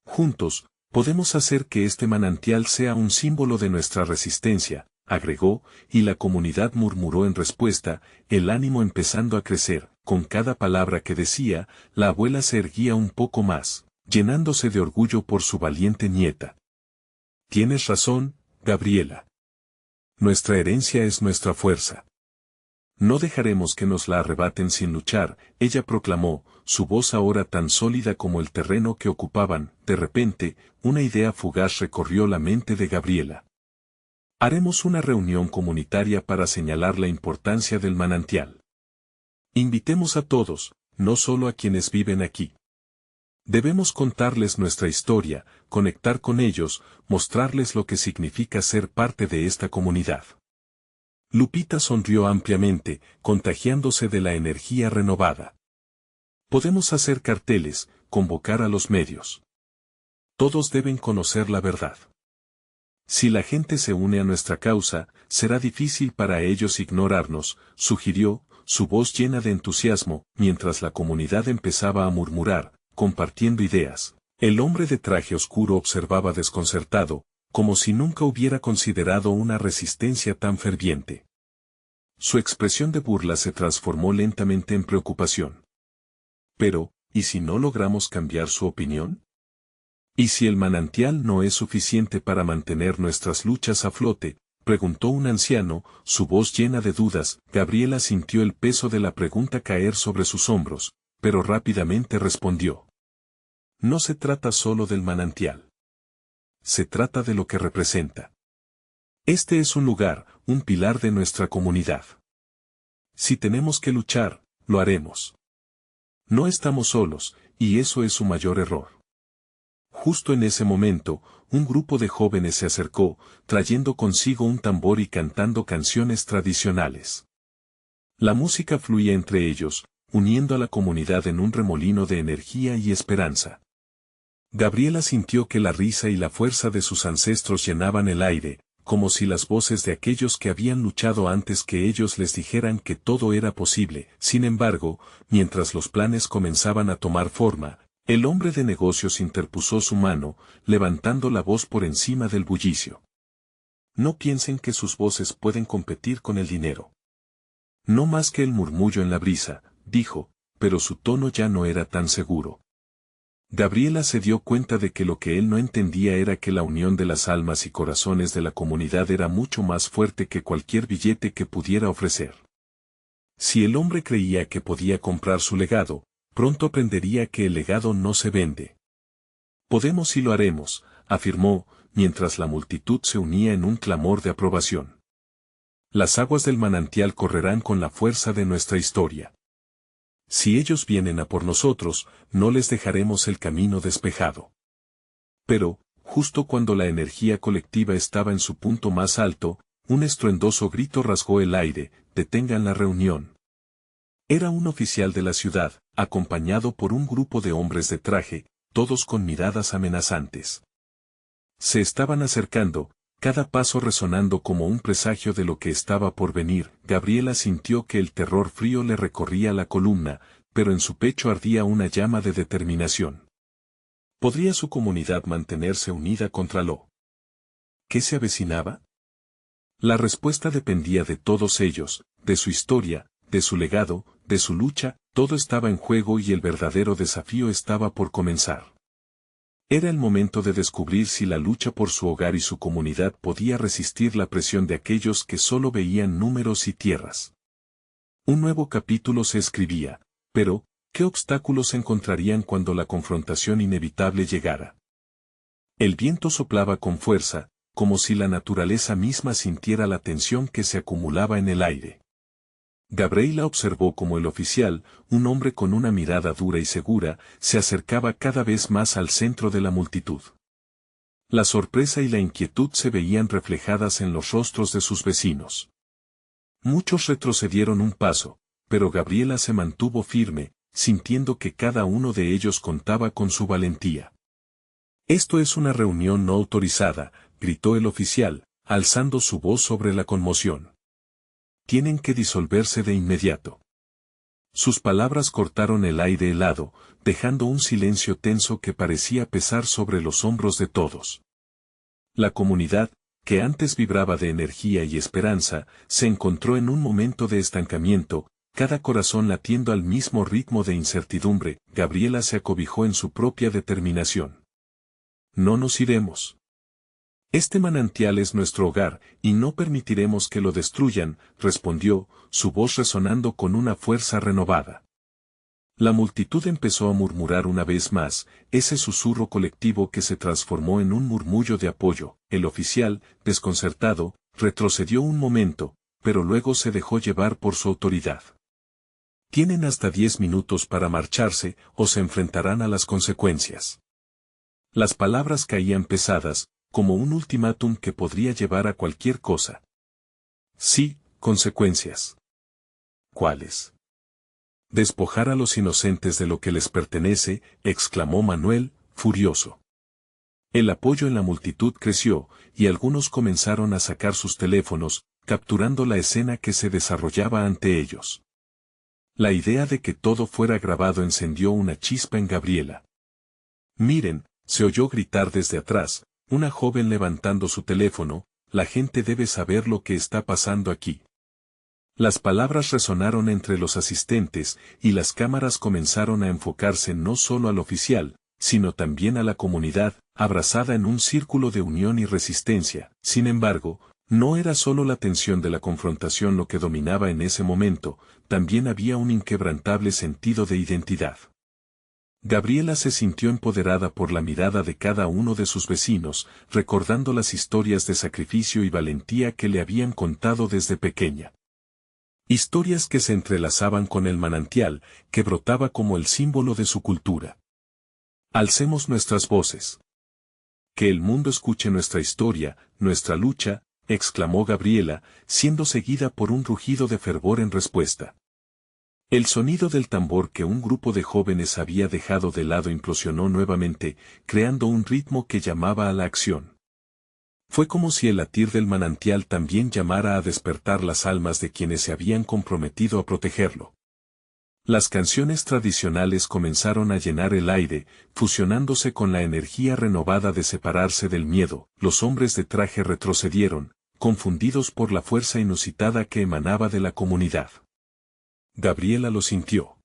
Juntos, podemos hacer que este manantial sea un símbolo de nuestra resistencia, agregó, y la comunidad murmuró en respuesta, el ánimo empezando a crecer. Con cada palabra que decía, la abuela se erguía un poco más, llenándose de orgullo por su valiente nieta. Tienes razón, Gabriela. Nuestra herencia es nuestra fuerza. No dejaremos que nos la arrebaten sin luchar, ella proclamó, su voz ahora tan sólida como el terreno que ocupaban. De repente, una idea fugaz recorrió la mente de Gabriela. Haremos una reunión comunitaria para señalar la importancia del manantial. Invitemos a todos, no solo a quienes viven aquí. Debemos contarles nuestra historia, conectar con ellos, mostrarles lo que significa ser parte de esta comunidad. Lupita sonrió ampliamente, contagiándose de la energía renovada. Podemos hacer carteles, convocar a los medios. Todos deben conocer la verdad. Si la gente se une a nuestra causa, será difícil para ellos ignorarnos, sugirió, su voz llena de entusiasmo, mientras la comunidad empezaba a murmurar, compartiendo ideas. El hombre de traje oscuro observaba desconcertado, como si nunca hubiera considerado una resistencia tan ferviente. Su expresión de burla se transformó lentamente en preocupación. Pero, ¿y si no logramos cambiar su opinión? ¿Y si el manantial no es suficiente para mantener nuestras luchas a flote? Preguntó un anciano, su voz llena de dudas. Gabriela sintió el peso de la pregunta caer sobre sus hombros, pero rápidamente respondió. No se trata solo del manantial. Se trata de lo que representa. Este es un lugar, un pilar de nuestra comunidad. Si tenemos que luchar, lo haremos. No estamos solos, y eso es su mayor error. Justo en ese momento, un grupo de jóvenes se acercó, trayendo consigo un tambor y cantando canciones tradicionales. La música fluía entre ellos, uniendo a la comunidad en un remolino de energía y esperanza. Gabriela sintió que la risa y la fuerza de sus ancestros llenaban el aire, como si las voces de aquellos que habían luchado antes que ellos les dijeran que todo era posible. Sin embargo, mientras los planes comenzaban a tomar forma, el hombre de negocios interpuso su mano, levantando la voz por encima del bullicio. No piensen que sus voces pueden competir con el dinero. No más que el murmullo en la brisa, dijo, pero su tono ya no era tan seguro. Gabriela se dio cuenta de que lo que él no entendía era que la unión de las almas y corazones de la comunidad era mucho más fuerte que cualquier billete que pudiera ofrecer. Si el hombre creía que podía comprar su legado, pronto aprendería que el legado no se vende. Podemos y lo haremos, afirmó, mientras la multitud se unía en un clamor de aprobación. Las aguas del manantial correrán con la fuerza de nuestra historia. Si ellos vienen a por nosotros, no les dejaremos el camino despejado. Pero, justo cuando la energía colectiva estaba en su punto más alto, un estruendoso grito rasgó el aire, detengan la reunión. Era un oficial de la ciudad, acompañado por un grupo de hombres de traje, todos con miradas amenazantes. Se estaban acercando, cada paso resonando como un presagio de lo que estaba por venir. Gabriela sintió que el terror frío le recorría la columna, pero en su pecho ardía una llama de determinación. ¿Podría su comunidad mantenerse unida contra lo que se avecinaba? La respuesta dependía de todos ellos, de su historia, de su legado, de su lucha. Todo estaba en juego y el verdadero desafío estaba por comenzar. Era el momento de descubrir si la lucha por su hogar y su comunidad podía resistir la presión de aquellos que solo veían números y tierras. Un nuevo capítulo se escribía, pero, ¿qué obstáculos se encontrarían cuando la confrontación inevitable llegara? El viento soplaba con fuerza, como si la naturaleza misma sintiera la tensión que se acumulaba en el aire. Gabriela observó cómo el oficial, un hombre con una mirada dura y segura, se acercaba cada vez más al centro de la multitud. La sorpresa y la inquietud se veían reflejadas en los rostros de sus vecinos. Muchos retrocedieron un paso, pero Gabriela se mantuvo firme, sintiendo que cada uno de ellos contaba con su valentía. «Esto es una reunión no autorizada», gritó el oficial, alzando su voz sobre la conmoción. «Tienen que disolverse de inmediato». Sus palabras cortaron el aire helado, dejando un silencio tenso que parecía pesar sobre los hombros de todos. La comunidad, que antes vibraba de energía y esperanza, se encontró en un momento de estancamiento, cada corazón latiendo al mismo ritmo de incertidumbre. Gabriela se acobijó en su propia determinación. «No nos iremos. Este manantial es nuestro hogar, y no permitiremos que lo destruyan», respondió, su voz resonando con una fuerza renovada. La multitud empezó a murmurar una vez más, ese susurro colectivo que se transformó en un murmullo de apoyo. El oficial, desconcertado, retrocedió un momento, pero luego se dejó llevar por su autoridad. «Tienen hasta 10 minutos para marcharse, o se enfrentarán a las consecuencias». Las palabras caían pesadas, como un ultimátum que podría llevar a cualquier cosa. «Sí, consecuencias». «¿Cuáles?» «Despojar a los inocentes de lo que les pertenece», exclamó Manuel, furioso. El apoyo en la multitud creció, y algunos comenzaron a sacar sus teléfonos, capturando la escena que se desarrollaba ante ellos. La idea de que todo fuera grabado encendió una chispa en Gabriela. «Miren», se oyó gritar desde atrás, una joven levantando su teléfono, «la gente debe saber lo que está pasando aquí». Las palabras resonaron entre los asistentes, y las cámaras comenzaron a enfocarse no solo al oficial, sino también a la comunidad, abrazada en un círculo de unión y resistencia. Sin embargo, no era solo la tensión de la confrontación lo que dominaba en ese momento, también había un inquebrantable sentido de identidad. Gabriela se sintió empoderada por la mirada de cada uno de sus vecinos, recordando las historias de sacrificio y valentía que le habían contado desde pequeña. Historias que se entrelazaban con el manantial, que brotaba como el símbolo de su cultura. «Alcemos nuestras voces. Que el mundo escuche nuestra historia, nuestra lucha», exclamó Gabriela, siendo seguida por un rugido de fervor en respuesta. El sonido del tambor que un grupo de jóvenes había dejado de lado implosionó nuevamente, creando un ritmo que llamaba a la acción. Fue como si el latir del manantial también llamara a despertar las almas de quienes se habían comprometido a protegerlo. Las canciones tradicionales comenzaron a llenar el aire, fusionándose con la energía renovada de separarse del miedo. Los hombres de traje retrocedieron, confundidos por la fuerza inusitada que emanaba de la comunidad. Gabriela lo sintió.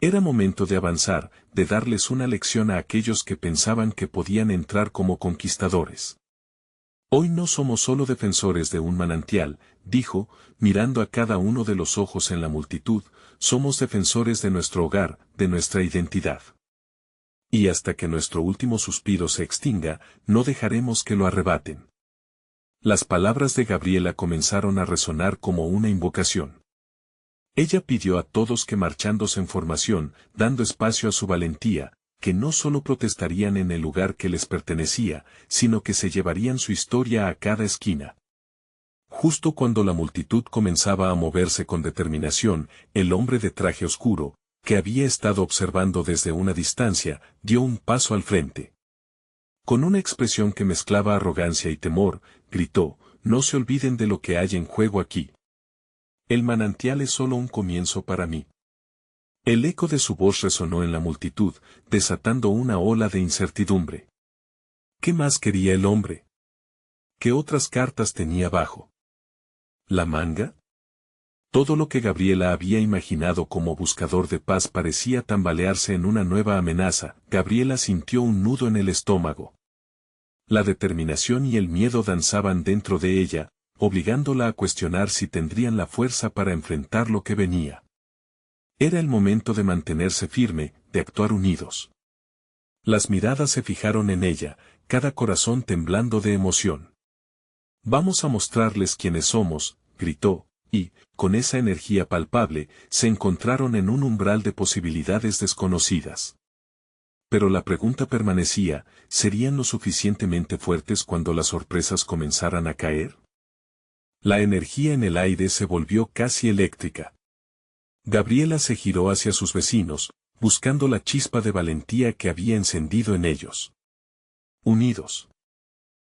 Era momento de avanzar, de darles una lección a aquellos que pensaban que podían entrar como conquistadores. «Hoy no somos solo defensores de un manantial», dijo, mirando a cada uno de los ojos en la multitud, «somos defensores de nuestro hogar, de nuestra identidad. Y hasta que nuestro último suspiro se extinga, no dejaremos que lo arrebaten». Las palabras de Gabriela comenzaron a resonar como una invocación. Ella pidió a todos que marchándose en formación, dando espacio a su valentía, que no solo protestarían en el lugar que les pertenecía, sino que se llevarían su historia a cada esquina. Justo cuando la multitud comenzaba a moverse con determinación, el hombre de traje oscuro, que había estado observando desde una distancia, dio un paso al frente. Con una expresión que mezclaba arrogancia y temor, gritó: «No se olviden de lo que hay en juego aquí. El manantial es solo un comienzo para mí». El eco de su voz resonó en la multitud, desatando una ola de incertidumbre. ¿Qué más quería el hombre? ¿Qué otras cartas tenía bajo la manga? Todo lo que Gabriela había imaginado como buscador de paz parecía tambalearse en una nueva amenaza. Gabriela sintió un nudo en el estómago. La determinación y el miedo danzaban dentro de ella, obligándola a cuestionar si tendrían la fuerza para enfrentar lo que venía. Era el momento de mantenerse firme, de actuar unidos. Las miradas se fijaron en ella, cada corazón temblando de emoción. Vamos a mostrarles quiénes somos, gritó, y, con esa energía palpable, se encontraron en un umbral de posibilidades desconocidas. Pero la pregunta permanecía, ¿serían lo suficientemente fuertes cuando las sorpresas comenzaran a caer? La energía en el aire se volvió casi eléctrica. Gabriela se giró hacia sus vecinos, buscando la chispa de valentía que había encendido en ellos. Unidos.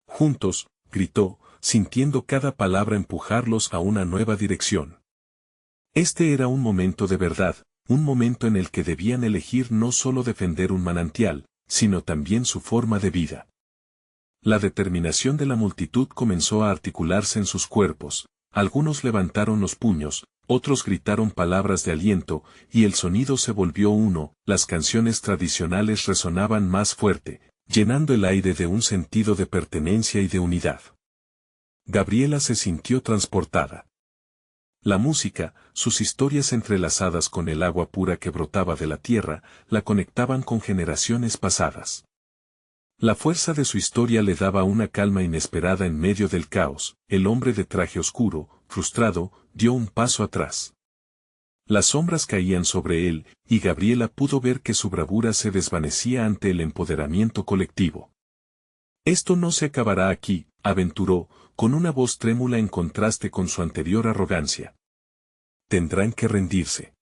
Juntos, gritó, sintiendo cada palabra empujarlos a una nueva dirección. Este era un momento de verdad, un momento en el que debían elegir no solo defender un manantial, sino también su forma de vida. La determinación de la multitud comenzó a articularse en sus cuerpos, algunos levantaron los puños, otros gritaron palabras de aliento, y el sonido se volvió uno, las canciones tradicionales resonaban más fuerte, llenando el aire de un sentido de pertenencia y de unidad. Gabriela se sintió transportada. La música, sus historias entrelazadas con el agua pura que brotaba de la tierra, la conectaban con generaciones pasadas. La fuerza de su historia le daba una calma inesperada en medio del caos. El hombre de traje oscuro, frustrado, dio un paso atrás. Las sombras caían sobre él, y Gabriela pudo ver que su bravura se desvanecía ante el empoderamiento colectivo. Esto no se acabará aquí, aventuró, con una voz trémula en contraste con su anterior arrogancia. Tendrán que rendirse.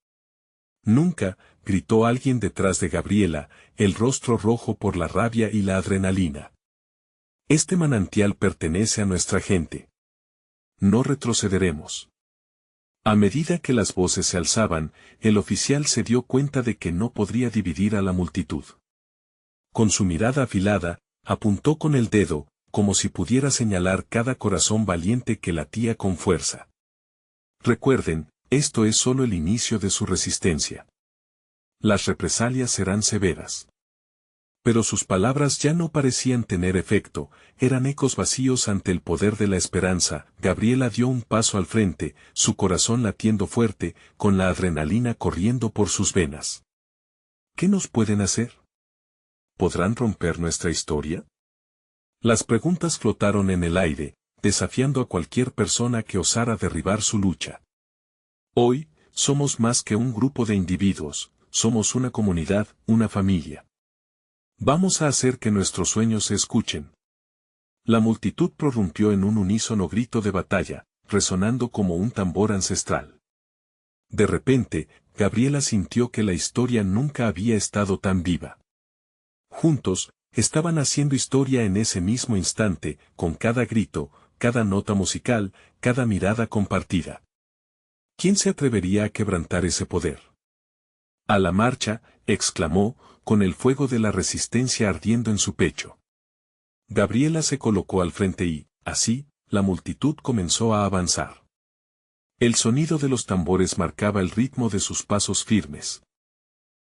Nunca, gritó alguien detrás de Gabriela, el rostro rojo por la rabia y la adrenalina. Este manantial pertenece a nuestra gente. No retrocederemos. A medida que las voces se alzaban, el oficial se dio cuenta de que no podría dividir a la multitud. Con su mirada afilada, apuntó con el dedo, como si pudiera señalar cada corazón valiente que latía con fuerza. Recuerden, esto es solo el inicio de su resistencia. Las represalias serán severas. Pero sus palabras ya no parecían tener efecto, eran ecos vacíos ante el poder de la esperanza. Gabriela dio un paso al frente, su corazón latiendo fuerte, con la adrenalina corriendo por sus venas. ¿Qué nos pueden hacer? ¿Podrán romper nuestra historia? Las preguntas flotaron en el aire, desafiando a cualquier persona que osara derribar su lucha. Hoy, somos más que un grupo de individuos, somos una comunidad, una familia. Vamos a hacer que nuestros sueños se escuchen. La multitud prorrumpió en un unísono grito de batalla, resonando como un tambor ancestral. De repente, Gabriela sintió que la historia nunca había estado tan viva. Juntos, estaban haciendo historia en ese mismo instante, con cada grito, cada nota musical, cada mirada compartida. ¿Quién se atrevería a quebrantar ese poder? A la marcha, exclamó, con el fuego de la resistencia ardiendo en su pecho. Gabriela se colocó al frente y, así, la multitud comenzó a avanzar. El sonido de los tambores marcaba el ritmo de sus pasos firmes.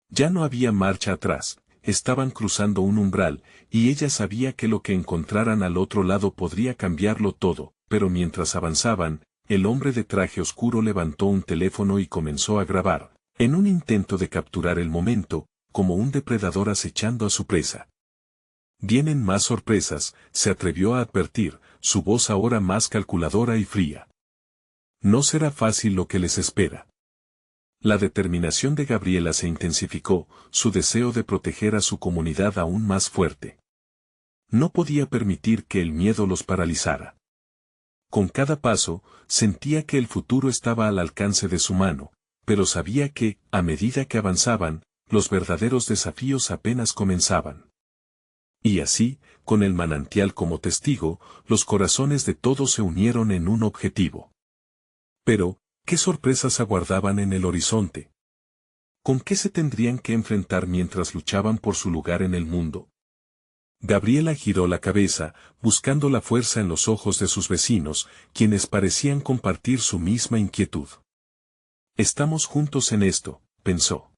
Ya no había marcha atrás. Estaban cruzando un umbral, y ella sabía que lo que encontraran al otro lado podría cambiarlo todo, pero mientras avanzaban, el hombre de traje oscuro levantó un teléfono y comenzó a grabar, en un intento de capturar el momento, como un depredador acechando a su presa. Vienen más sorpresas, se atrevió a advertir, su voz ahora más calculadora y fría. No será fácil lo que les espera. La determinación de Gabriela se intensificó, su deseo de proteger a su comunidad aún más fuerte. No podía permitir que el miedo los paralizara. Con cada paso, sentía que el futuro estaba al alcance de su mano, pero sabía que, a medida que avanzaban, los verdaderos desafíos apenas comenzaban. Y así, con el manantial como testigo, los corazones de todos se unieron en un objetivo. Pero, ¿qué sorpresas aguardaban en el horizonte? ¿Con qué se tendrían que enfrentar mientras luchaban por su lugar en el mundo? Gabriela giró la cabeza, buscando la fuerza en los ojos de sus vecinos, quienes parecían compartir su misma inquietud. Estamos juntos en esto, pensó.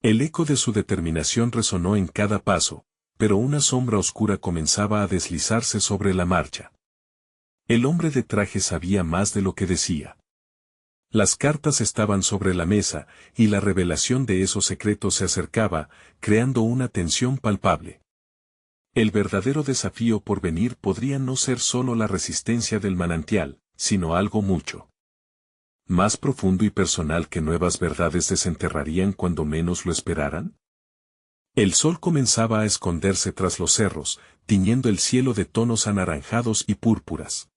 El eco de su determinación resonó en cada paso, pero una sombra oscura comenzaba a deslizarse sobre la marcha. El hombre de traje sabía más de lo que decía. Las cartas estaban sobre la mesa, y la revelación de esos secretos se acercaba, creando una tensión palpable. El verdadero desafío por venir podría no ser solo la resistencia del manantial, sino algo mucho más profundo y personal que nuevas verdades desenterrarían cuando menos lo esperaran. El sol comenzaba a esconderse tras los cerros, tiñendo el cielo de tonos anaranjados y púrpuras.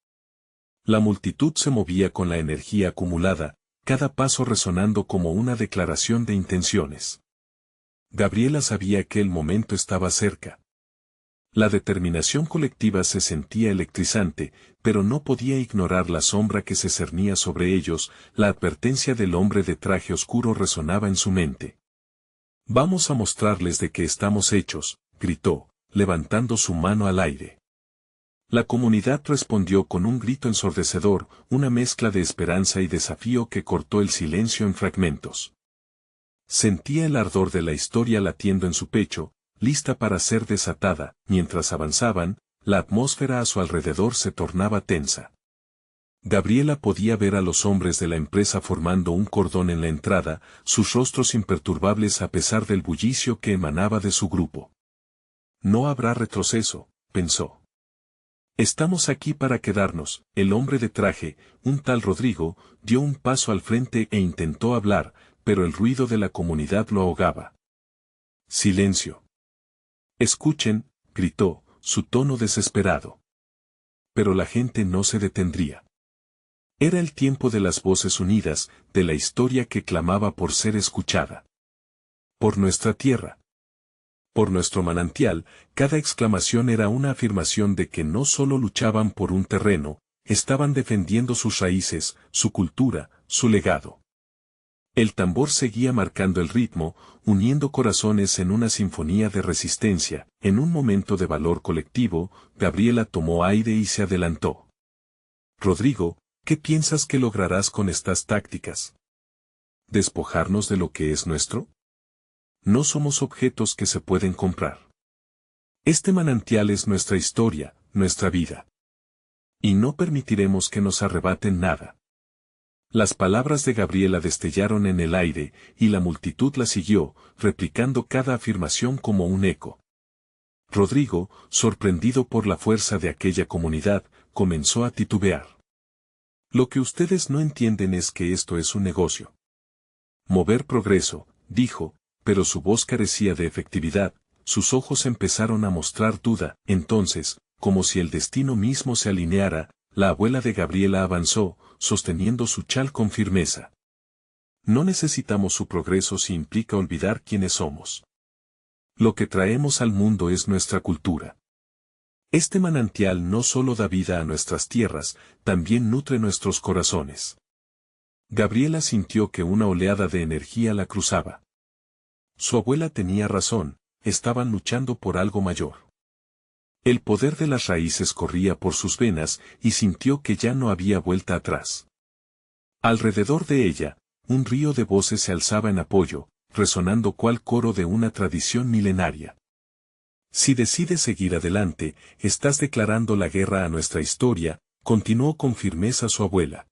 La multitud se movía con la energía acumulada, cada paso resonando como una declaración de intenciones. Gabriela sabía que el momento estaba cerca. La determinación colectiva se sentía electrizante, pero no podía ignorar la sombra que se cernía sobre ellos, la advertencia del hombre de traje oscuro resonaba en su mente. «Vamos a mostrarles de qué estamos hechos», gritó, levantando su mano al aire. La comunidad respondió con un grito ensordecedor, una mezcla de esperanza y desafío que cortó el silencio en fragmentos. Sentía el ardor de la historia latiendo en su pecho, lista para ser desatada. Mientras avanzaban, la atmósfera a su alrededor se tornaba tensa. Gabriela podía ver a los hombres de la empresa formando un cordón en la entrada, sus rostros imperturbables a pesar del bullicio que emanaba de su grupo. «No habrá retroceso», pensó. «Estamos aquí para quedarnos». El hombre de traje, un tal Rodrigo, dio un paso al frente e intentó hablar, pero el ruido de la comunidad lo ahogaba. «Silencio. Escuchen», gritó, su tono desesperado. Pero la gente no se detendría. Era el tiempo de las voces unidas, de la historia que clamaba por ser escuchada. Por nuestra tierra. Por nuestro manantial, cada exclamación era una afirmación de que no solo luchaban por un terreno, estaban defendiendo sus raíces, su cultura, su legado. El tambor seguía marcando el ritmo, uniendo corazones en una sinfonía de resistencia. En un momento de valor colectivo, Gabriela tomó aire y se adelantó. «Rodrigo, ¿qué piensas que lograrás con estas tácticas? ¿Despojarnos de lo que es nuestro? No somos objetos que se pueden comprar. Este manantial es nuestra historia, nuestra vida. Y no permitiremos que nos arrebaten nada». Las palabras de Gabriela destellaron en el aire, y la multitud la siguió, replicando cada afirmación como un eco. Rodrigo, sorprendido por la fuerza de aquella comunidad, comenzó a titubear. «Lo que ustedes no entienden es que esto es un negocio. Mover progreso», dijo, pero su voz carecía de efectividad, sus ojos empezaron a mostrar duda. Entonces, como si el destino mismo se alineara, la abuela de Gabriela avanzó, sosteniendo su chal con firmeza. «No necesitamos su progreso si implica olvidar quiénes somos. Lo que traemos al mundo es nuestra cultura. Este manantial no solo da vida a nuestras tierras, también nutre nuestros corazones». Gabriela sintió que una oleada de energía la cruzaba. Su abuela tenía razón, estaban luchando por algo mayor. El poder de las raíces corría por sus venas y sintió que ya no había vuelta atrás. Alrededor de ella, un río de voces se alzaba en apoyo, resonando cual coro de una tradición milenaria. «Si decides seguir adelante, estás declarando la guerra a nuestra historia», continuó con firmeza su abuela.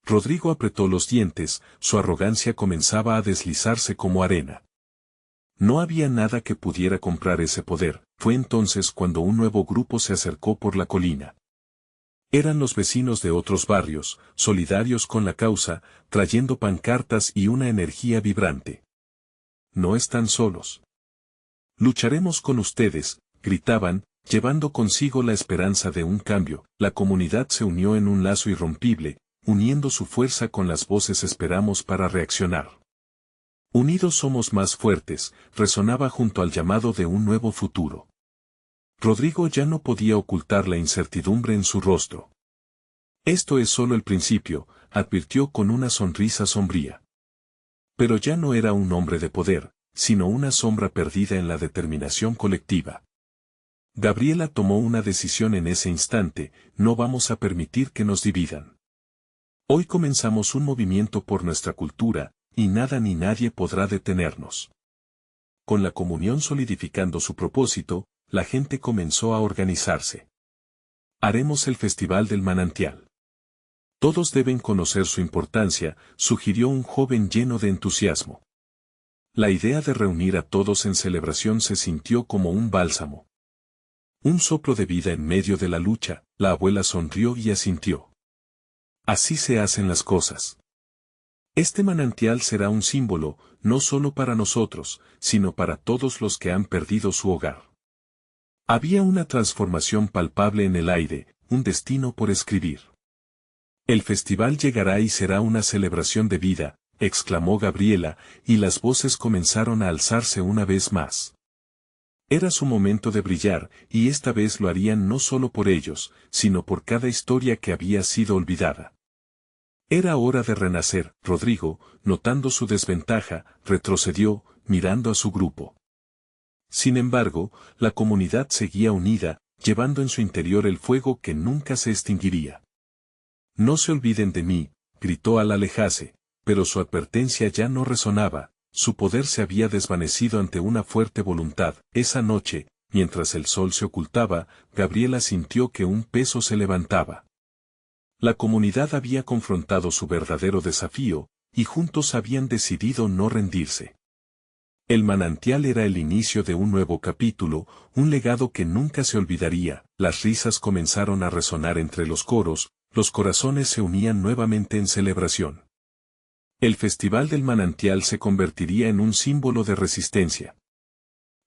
Rodrigo apretó los dientes, su arrogancia comenzaba a deslizarse como arena. No había nada que pudiera comprar ese poder. Fue entonces cuando un nuevo grupo se acercó por la colina. Eran los vecinos de otros barrios, solidarios con la causa, trayendo pancartas y una energía vibrante. «No están solos. Lucharemos con ustedes», gritaban, llevando consigo la esperanza de un cambio. La comunidad se unió en un lazo irrompible, uniendo su fuerza con las voces «Esperamos para reaccionar». «Unidos somos más fuertes», resonaba junto al llamado de un nuevo futuro. Rodrigo ya no podía ocultar la incertidumbre en su rostro. «Esto es solo el principio», advirtió con una sonrisa sombría. Pero ya no era un hombre de poder, sino una sombra perdida en la determinación colectiva. Gabriela tomó una decisión en ese instante: no vamos a permitir que nos dividan. Hoy comenzamos un movimiento por nuestra cultura, y nada ni nadie podrá detenernos. Con la comunión solidificando su propósito, la gente comenzó a organizarse. «Haremos el Festival del Manantial. Todos deben conocer su importancia», sugirió un joven lleno de entusiasmo. La idea de reunir a todos en celebración se sintió como un bálsamo. Un soplo de vida en medio de la lucha, la abuela sonrió y asintió. Así se hacen las cosas. Este manantial será un símbolo, no solo para nosotros, sino para todos los que han perdido su hogar. Había una transformación palpable en el aire, un destino por escribir. El festival llegará y será una celebración de vida, exclamó Gabriela, y las voces comenzaron a alzarse una vez más. Era su momento de brillar, y esta vez lo harían no solo por ellos, sino por cada historia que había sido olvidada. Era hora de renacer. Rodrigo, notando su desventaja, retrocedió, mirando a su grupo. Sin embargo, la comunidad seguía unida, llevando en su interior el fuego que nunca se extinguiría. No se olviden de mí, gritó al alejarse, pero su advertencia ya no resonaba, su poder se había desvanecido ante una fuerte voluntad. Esa noche, mientras el sol se ocultaba, Gabriela sintió que un peso se levantaba. La comunidad había confrontado su verdadero desafío, y juntos habían decidido no rendirse. El manantial era el inicio de un nuevo capítulo, un legado que nunca se olvidaría. Las risas comenzaron a resonar entre los coros, los corazones se unían nuevamente en celebración. El Festival del Manantial se convertiría en un símbolo de resistencia.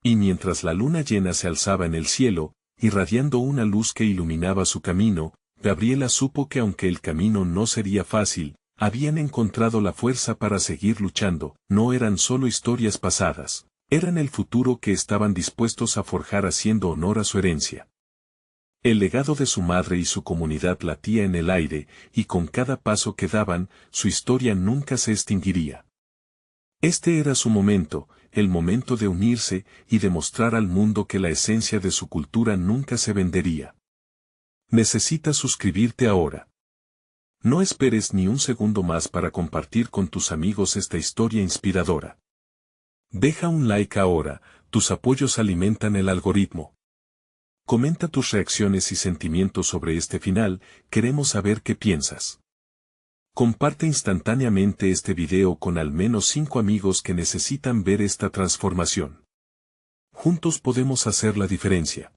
Y mientras la luna llena se alzaba en el cielo, irradiando una luz que iluminaba su camino, Gabriela supo que aunque el camino no sería fácil, habían encontrado la fuerza para seguir luchando. No eran solo historias pasadas, eran el futuro que estaban dispuestos a forjar haciendo honor a su herencia. El legado de su madre y su comunidad latía en el aire, y con cada paso que daban, su historia nunca se extinguiría. Este era su momento, el momento de unirse y demostrar al mundo que la esencia de su cultura nunca se vendería. Necesitas suscribirte ahora. No esperes ni un segundo más para compartir con tus amigos esta historia inspiradora. Deja un like ahora, tus apoyos alimentan el algoritmo. Comenta tus reacciones y sentimientos sobre este final, queremos saber qué piensas. Comparte instantáneamente este video con al menos 5 amigos que necesitan ver esta transformación. Juntos podemos hacer la diferencia.